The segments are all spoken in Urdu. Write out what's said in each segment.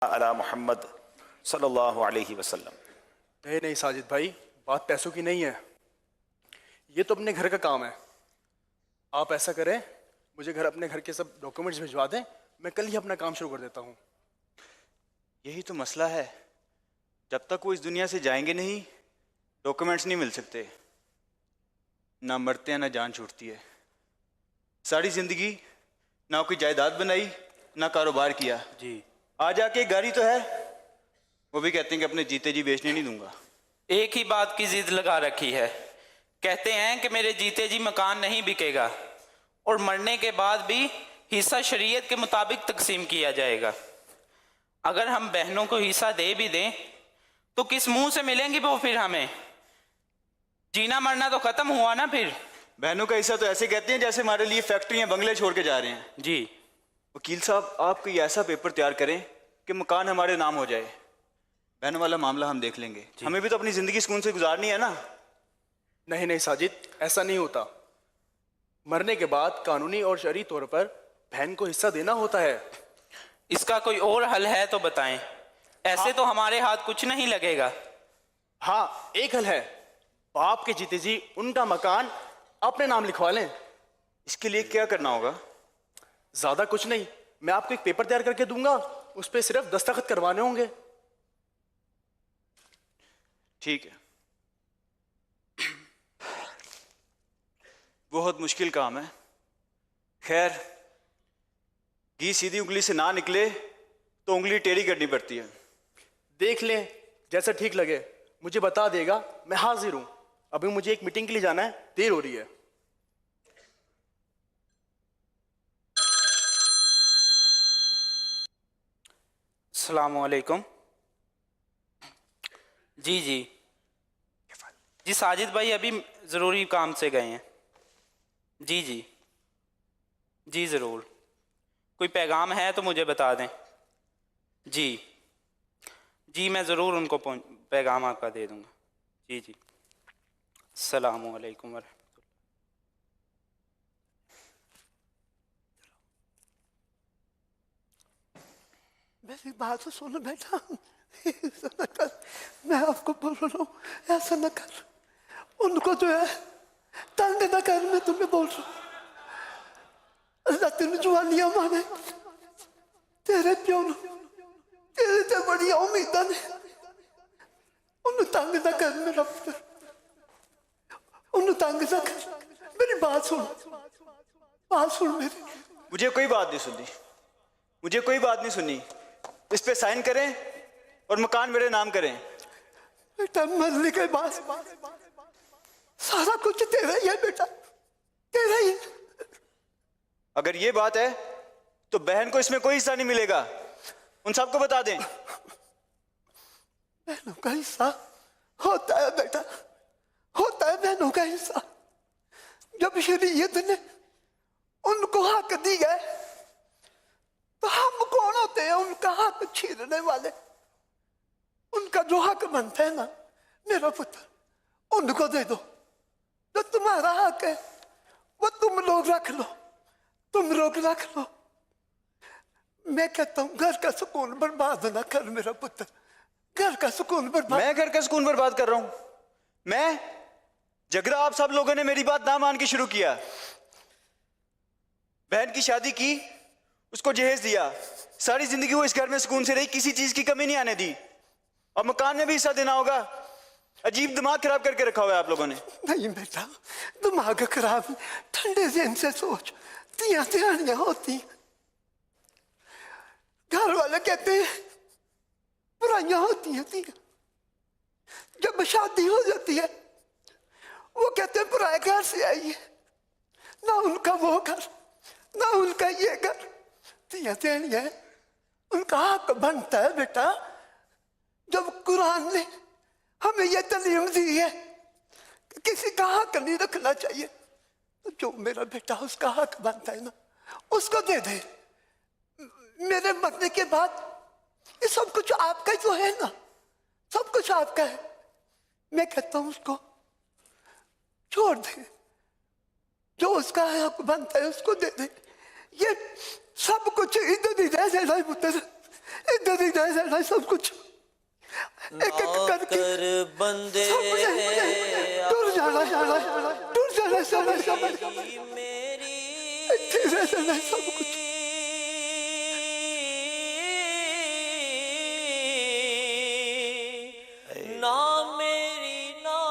علی محمد صلی اللہ علیہ وسلم۔ نہیں ساجد بھائی، بات پیسوں کی نہیں ہے، یہ تو اپنے گھر کا کام ہے۔ آپ ایسا کریں، مجھے اپنے گھر کے سب ڈاکومنٹس بھجوا دیں، میں کل ہی اپنا کام شروع کر دیتا ہوں۔ یہی تو مسئلہ ہے، جب تک وہ اس دنیا سے جائیں گے نہیں ڈاکومنٹس نہیں مل سکتے۔ نہ مرتے ہیں نہ جان چھوٹتی ہے۔ ساری زندگی نہ کوئی جائیداد بنائی نہ کاروبار کیا، جی آ جا کے گاڑی تو ہے، وہ بھی کہتے ہیں کہ اپنے جیتے جی بیچنے نہیں دوں گا۔ ایک ہی بات کی ضد لگا رکھی ہے، کہتے ہیں کہ میرے جیتے جی مکان نہیں بکے گا اور مرنے کے بعد بھی حصہ شریعت کے مطابق تقسیم کیا جائے گا۔ اگر ہم بہنوں کو حصہ دے بھی دیں تو کس منہ سے ملیں گی وہ پھر ہمیں؟ جینا مرنا تو ختم ہوا نا پھر۔ بہنوں کا حصہ تو ایسے کہتے ہیں جیسے ہمارے لیے فیکٹریاں بنگلے چھوڑ کے جا رہے ہیں۔ جی وکیل صاحب، آپ کوئی ایسا پیپر تیار کریں کہ مکان ہمارے نام ہو جائے، بہنوں والا معاملہ ہم دیکھ لیں گے۔ ہمیں بھی تو اپنی زندگی سکون سے گزارنی ہے نا۔ نہیں ساجد، ایسا نہیں ہوتا۔ مرنے کے بعد قانونی اور شرعی طور پر بہن کو حصہ دینا ہوتا ہے۔ اس کا کوئی اور حل ہے تو بتائیں، ایسے تو ہمارے ہاتھ کچھ نہیں لگے گا۔ ہاں، ایک حل ہے، باپ کے جیتے جی ان کا مکان اپنے نام لکھوا لیں۔ اس کے لیے کیا کرنا ہوگا؟ زیادہ کچھ نہیں، میں آپ کو ایک پیپر تیار کر کے دوں گا، اس پہ صرف دستخط کروانے ہوں گے۔ ٹھیک ہے، بہت مشکل کام ہے۔ خیر، گھی سیدھی انگلی سے نہ نکلے تو انگلی ٹیڑھی کرنی پڑتی ہے۔ دیکھ لیں، جیسا ٹھیک لگے مجھے بتا دے گا، میں حاضر ہوں۔ ابھی مجھے ایک میٹنگ کے لیے جانا ہے، دیر ہو رہی ہے۔ السلام علیکم۔ جی ساجد بھائی ابھی ضروری کام سے گئے ہیں۔ جی ضرور، کوئی پیغام ہے تو مجھے بتا دیں۔ جی میں ضرور ان کو پیغام آپ کا دے دوں گا۔ جی السلام علیکم ورحمۃ اللہ۔ میری بات تو سنو بیٹا، ایسا نہ کر، میں آپ کو بول رہا ہوں ایسا نہ کر، ان کو جو ہے تنگ نہ کر، میں تمہیں بول رہا ہوں۔ اللہ تیرے جوانیاں مانے، تیرے پیو نو تیرے تے بڑی امیداں نے، انہوں تنگ نہ کر میرا پتر، انہوں تنگ نہ کر۔ میری بات سن میری۔ مجھے کوئی بات نہیں سنی، اس پہ سائن کریں اور مکان میرے نام کریں۔ بیٹا مرنے کے بعد سارا کچھ تیرا ہی ہے بیٹا، تیرا ہی ہے۔ اگر یہ بات ہے تو بہن کو اس میں کوئی حصہ نہیں ملے گا، ان سب کو بتا دیں۔ بہنوں کا حصہ ہوتا ہے بیٹا، ہوتا ہے بہنوں کا حصہ۔ جب شریعت نے ان کو حق دی ہے تو ہم کون ہوتے ہیں ان کا حق چھیننے والے؟ ان کا جو حق بنتا ہے نا میرا پتر، ان کو دے دو۔ جو تمہارا حق ہے وہ تم لوگ رکھ لو، تم لوگ رکھ لو۔ میں کہتا ہوں گھر کا سکون برباد نہ کر میرا پتر، گھر کا سکون برباد۔ میں گھر کا سکون برباد کر رہا ہوں؟ میں جگرا آپ سب لوگوں نے میری بات نہ مان کے شروع کیا۔ بہن کی شادی کی، اس کو جہیز دیا، ساری زندگی وہ اس گھر میں سکون سے رہی، کسی چیز کی کمی نہیں آنے دی، اور مکان میں بھی حصہ دینا ہوگا۔ عجیب دماغ خراب کر کے رکھا ہوا ہے آپ لوگوں نے۔ نہیں بیٹا، دماغ خراب، ٹھنڈے ذہن سے سوچ، تیاں تیاریاں ہوتی ہیں، گھر والے کہتے ہیں برائیاں ہوتی ہیں، جب شادی ہو جاتی ہے وہ کہتے ہیں برائے گھر سے آئی ہے، نہ ان کا وہ گھر نہ ان کا یہ گھر، تیاں تیاریاں، ان کا حق بنتا ہے بیٹا۔ جب قرآن نے ہمیں یہ تعلیم دی ہے کہ کسی کا حق نہیں رکھنا چاہیے، تو جو میرا بیٹا اس کا حق بنتا ہے نا اس کو دے دے۔ میرے مرنے کے بعد یہ سب کچھ آپ کا ہی تو ہے نا، سب کچھ آپ کا ہے۔ میں کہتا ہوں اس کو چھوڑ دے، جو اس کا حق بنتا ہے اس کو دے دے۔ یہ سب کچھ ادھر ہی رہ جائے پتر، ادھر ہی رہ جانا ہے سب کچھ ایک ایک کر کے نوکر بندے ٹر جانا ٹر جانا سب میری اتنے رہ جانا ہے سب کچھ نہ میری نہ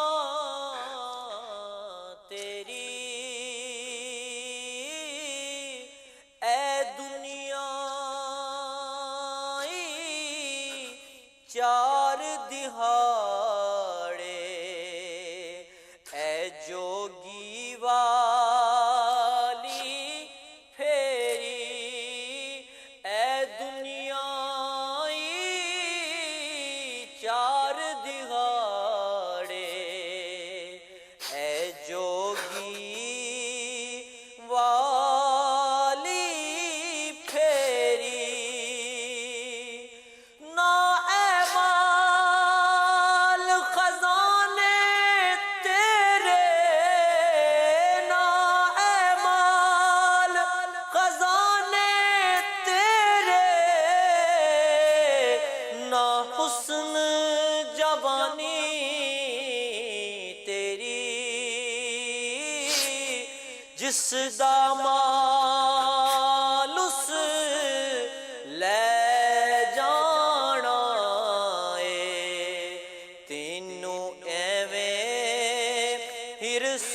تیری اے دنیا چار دہاڑے اے جوگی والی پھیری اے دنیا چار دہاڑے اے جوگی والی پھیری نہ اے مال خزانے تیرے نہ اے مال خزانے تیرے نہ حسن جوانی تیری جس دامال اس لے جانا اے تینوں ایویں ہرس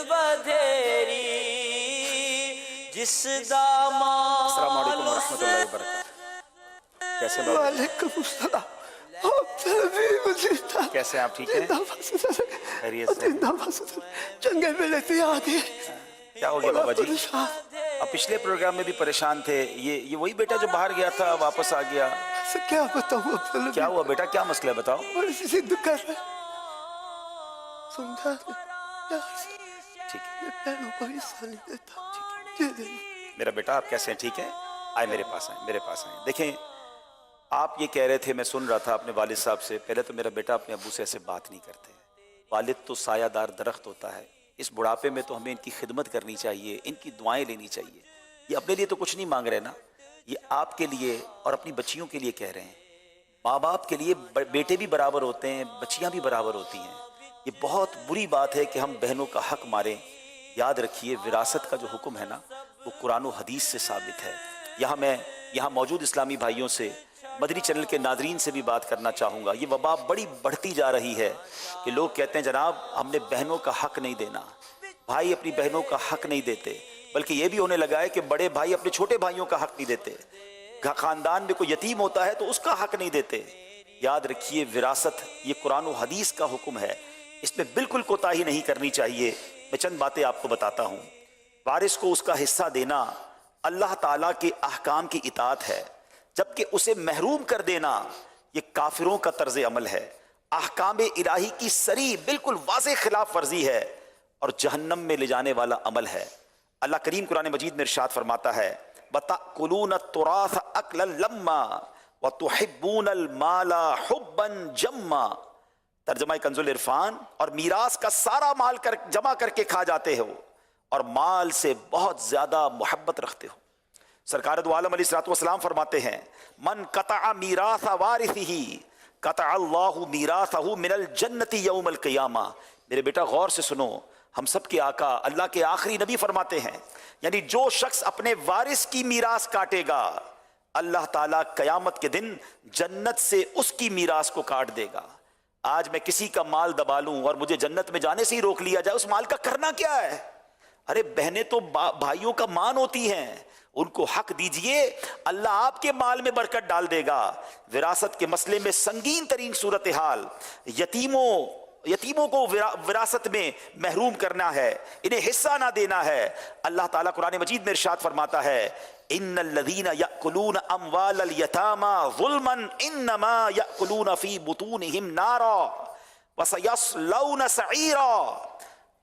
بدھیری جس دامال السلام علیکم ورحمۃ اللہ وبرکاتہ. کیسے بابا؟ وعلیکم السلام کیسے ہیں آپ؟ ٹھیک ہیں؟ خیریت سے؟ چنگے ملے تھے آگے کیا ہو گیا بابا جی؟ آپ پچھلے پروگرام میں بھی پریشان تھے. یہ وہی بیٹا جو باہر گیا تھا واپس آ گیا؟ کیا بتاؤں اب کیا ہوا بیٹا؟ کیا مسئلہ ہے بتاؤ. بڑی سی ضد کر رہے سمجھا پیار سے ٹھیک ہے یہ بہنوں کو حصہ نہیں دیتا یہ دے میرا بیٹا. آپ کیسے ہیں؟ ٹھیک ہے؟ آئے میرے پاس آئیں، میرے پاس آئیں. دیکھیں آپ یہ کہہ رہے تھے، میں سن رہا تھا اپنے والد صاحب سے. پہلے تو میرا بیٹا اپنے ابو سے ایسے بات نہیں کرتے. والد تو سایہ دار درخت ہوتا ہے. اس بڑھاپے میں تو ہمیں ان کی خدمت کرنی چاہیے، ان کی دعائیں لینی چاہیے. یہ اپنے لیے تو کچھ نہیں مانگ رہے نا، یہ آپ کے لیے اور اپنی بچیوں کے لیے کہہ رہے ہیں. ماں باپ کے لیے بیٹے بھی برابر ہوتے ہیں، بچیاں بھی برابر ہوتی ہیں. یہ بہت بری بات ہے کہ ہم بہنوں کا حق ماریں. یاد رکھیے وراثت کا جو حکم ہے نا وہ قرآن و حدیث سے ثابت ہے. میں یہاں موجود اسلامی بھائیوں سے، مدنی چینل کے ناظرین سے بھی بات کرنا چاہوں گا. یہ وبا بڑی بڑھتی جا رہی ہے کہ لوگ کہتے ہیں جناب ہم نے بہنوں کا حق نہیں دینا، بھائی اپنی بہنوں کا حق نہیں دیتے. بلکہ یہ بھی ہونے لگا ہے کہ بڑے بھائی اپنے چھوٹے بھائیوں کا حق نہیں دیتے. خاندان میں کوئی یتیم ہوتا ہے تو اس کا حق نہیں دیتے. یاد رکھیے وراثت یہ قرآن و حدیث کا حکم ہے، اس میں بالکل کوتاہی نہیں کرنی چاہیے. میں چند باتیں آپ کو بتاتا ہوں. وارث کو اس کا حصہ دینا اللہ تعالیٰ کے احکام کی اطاعت ہے، جبکہ اسے محروم کر دینا یہ کافروں کا طرز عمل ہے، احکام الہی کی صریح بالکل واضح خلاف ورزی ہے اور جہنم میں لے جانے والا عمل ہے. اللہ کریم قرآن مجید میں ارشاد فرماتا ہے وَتَأْكُلُونَ التُّرَاثَ أَكْلًا لَمًّا وَتُحِبُّونَ الْمَالَ حُبًّا جَمًّا. ترجمہ کنز العرفان، اور میراث کا سارا مال جمع کر کے کھا جاتے ہو اور مال سے بہت زیادہ محبت رکھتے ہو. سرکار دو عالم علیہ الصلوۃ والسلام فرماتے ہیں من قطع میراث وارثہ قطع اللہ میراثہ من الجنۃ یوم القیامہ. میرے بیٹا غور سے سنو، ہم سب کے آقا اللہ کے آخری نبی فرماتے ہیں یعنی جو شخص اپنے وارث کی میراث کاٹے گا اللہ تعالیٰ قیامت کے دن جنت سے اس کی میراث کو کاٹ دے گا. آج میں کسی کا مال دبا لوں اور مجھے جنت میں جانے سے ہی روک لیا جائے، اس مال کا کرنا کیا ہے؟ ارے بہنیں تو بھائیوں کا مان ہوتی ہیں، ان کو حق دیجئے، اللہ آپ کے مال میں برکت ڈال دے گا. وراثت کے مسئلے میں سنگین ترین صورتحال، یتیموں کو وراثت میں محروم کرنا ہے، انہیں حصہ نہ دینا ہے. اللہ تعالیٰ قرآن مجید میں ارشاد فرماتا ہے ان الذین یأکلون اموال الیتامی ظلما انما یأکلون فی بطونہم نارا وسیصلون سعیرا.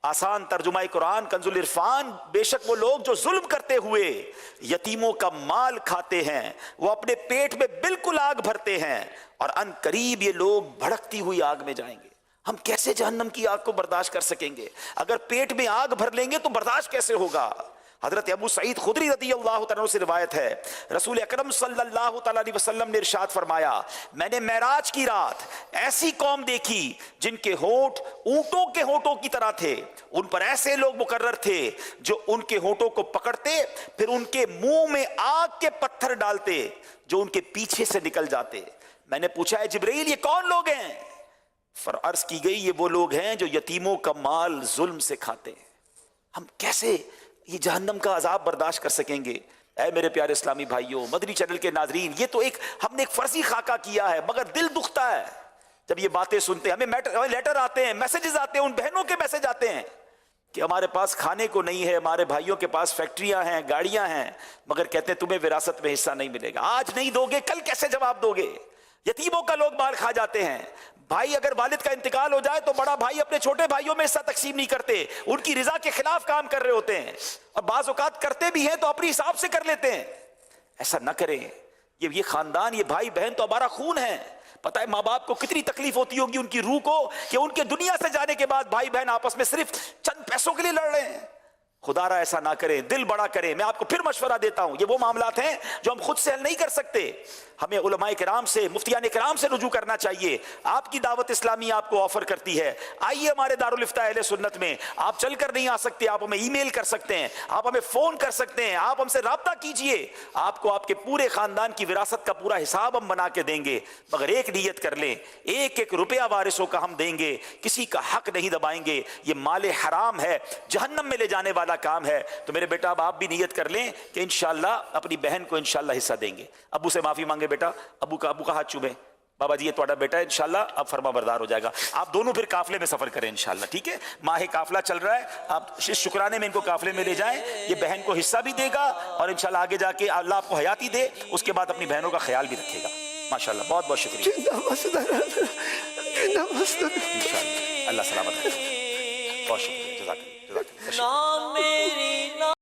آسان ترجمہ قرآن کنز العرفان، بے شک وہ لوگ جو ظلم کرتے ہوئے یتیموں کا مال کھاتے ہیں وہ اپنے پیٹ میں بالکل آگ بھرتے ہیں اور ان قریب یہ لوگ بھڑکتی ہوئی آگ میں جائیں گے. ہم کیسے جہنم کی آگ کو برداشت کر سکیں گے؟ اگر پیٹ میں آگ بھر لیں گے تو برداشت کیسے ہوگا؟ حضرت ابو سعید خدری رضی اللہ تعالیٰ عنہ سے روایت ہے، رسول اکرم صلی اللہ تعالیٰ علیہ وسلم نے ارشاد فرمایا، میں نے معراج کی رات ایسی قوم دیکھی جن کے ہونٹ اونٹوں کے ہونٹوں کی طرح تھے، ان پر ایسے لوگ مقرر تھے جو ان کے ہونٹوں کو پکڑتے پھر ان کے منہ میں آگ کے پتھر ڈالتے جو ان کے پیچھے سے نکل جاتے۔ میں نے پوچھا ہے جبرائیل یہ کون لوگ ہیں؟ عرض کی گئی یہ وہ لوگ ہیں جو یتیموں کا مال ظلم سے کھاتے ہیں۔ ہم کیسے یہ جہنم کا عذاب برداشت کر سکیں گے؟ اے میرے پیارے اسلامی بھائیوں، مدنی چینل کے ناظرین، یہ تو ایک ہم نے ایک فرضی خاکہ کیا ہے، مگر دل دکھتا ہے جب یہ باتیں سنتے ہیں۔ ہمیں لیٹر آتے ہیں، میسیجز آتے ہیں، ان بہنوں کے میسج آتے ہیں کہ ہمارے پاس کھانے کو نہیں ہے، ہمارے بھائیوں کے پاس فیکٹریاں ہیں، گاڑیاں ہیں، مگر کہتے ہیں تمہیں وراثت میں حصہ نہیں ملے گا۔ آج نہیں دو گے کل کیسے جواب دو گے؟ یتیموں کا لوگ مال کھا جاتے ہیں۔ بھائی اگر والد کا انتقال ہو جائے تو بڑا بھائی اپنے چھوٹے بھائیوں میں حصہ تقسیم نہیں کرتے، ان کی رضا کے خلاف کام کر رہے ہوتے ہیں، اور بعض اوقات کرتے بھی ہیں تو اپنی حساب سے کر لیتے ہیں۔ ایسا نہ کریں، یہ خاندان، یہ بھائی بہن تو ہمارا خون ہے۔ پتہ ہے ماں باپ کو کتنی تکلیف ہوتی ہوگی ان کی روح کو کہ ان کے دنیا سے جانے کے بعد بھائی بہن آپس میں صرف چند پیسوں کے لیے لڑ رہے ہیں۔ خدا را ایسا نہ کریں، دل بڑا کریں۔ میں آپ کو پھر مشورہ دیتا ہوں، یہ وہ معاملات ہیں جو ہم خود سے حل نہیں کر سکتے، ہمیں علماء کرام سے، مفتیان کرام سے رجوع کرنا چاہیے۔ آپ کی دعوت اسلامی آپ کو آفر کرتی ہے، آئیے ہمارے دارالفتاء اہل سنت میں۔ آپ چل کر نہیں آ سکتے، آپ ہمیں ای میل کر سکتے ہیں، آپ ہمیں فون کر سکتے ہیں، آپ ہم سے رابطہ کیجئے۔ آپ کو آپ کے پورے خاندان کی وراثت کا پورا حساب ہم بنا کے دیں گے، مگر ایک نیت کر لیں، ایک ایک روپیہ وارثوں کا ہم دیں گے، کسی کا حق نہیں دبائیں گے۔ یہ مال حرام ہے، جہنم میں لے جانے والا کام ہے۔ تو میرے بیٹا اب آپ بھی نیت کر لیں کہ انشاءاللہ اپنی بہن کو انشاءاللہ حصہ دیں گے۔ ابو سے معافی مانگے بیٹا، ابو کا ہاتھ چومیں، بابا جی یہ تھوڑا بیٹا ہے، انشاءاللہ اب فرما بردار ہو جائے گا۔ آپ دونوں پھر قافلے میں سفر کریں انشاءاللہ، ٹھیک ہے؟ ماہ قافلہ چل رہا ہے، آپ اس شکرانے میں ان کو قافلے میں لے جائیں، یہ بہن کو حصہ بھی دے گا اور انشاءاللہ آگے جا کے اللہ آپ کو حیاتی دے، اس کے بعد اپنی بہنوں کا خیال بھی رکھے گا۔ ماشاءاللہ، بہت بہت شکریہ، انشاءاللہ اللہ سلامت رکھے۔ بہت شکریہ، جزاک اللہ۔ نام میری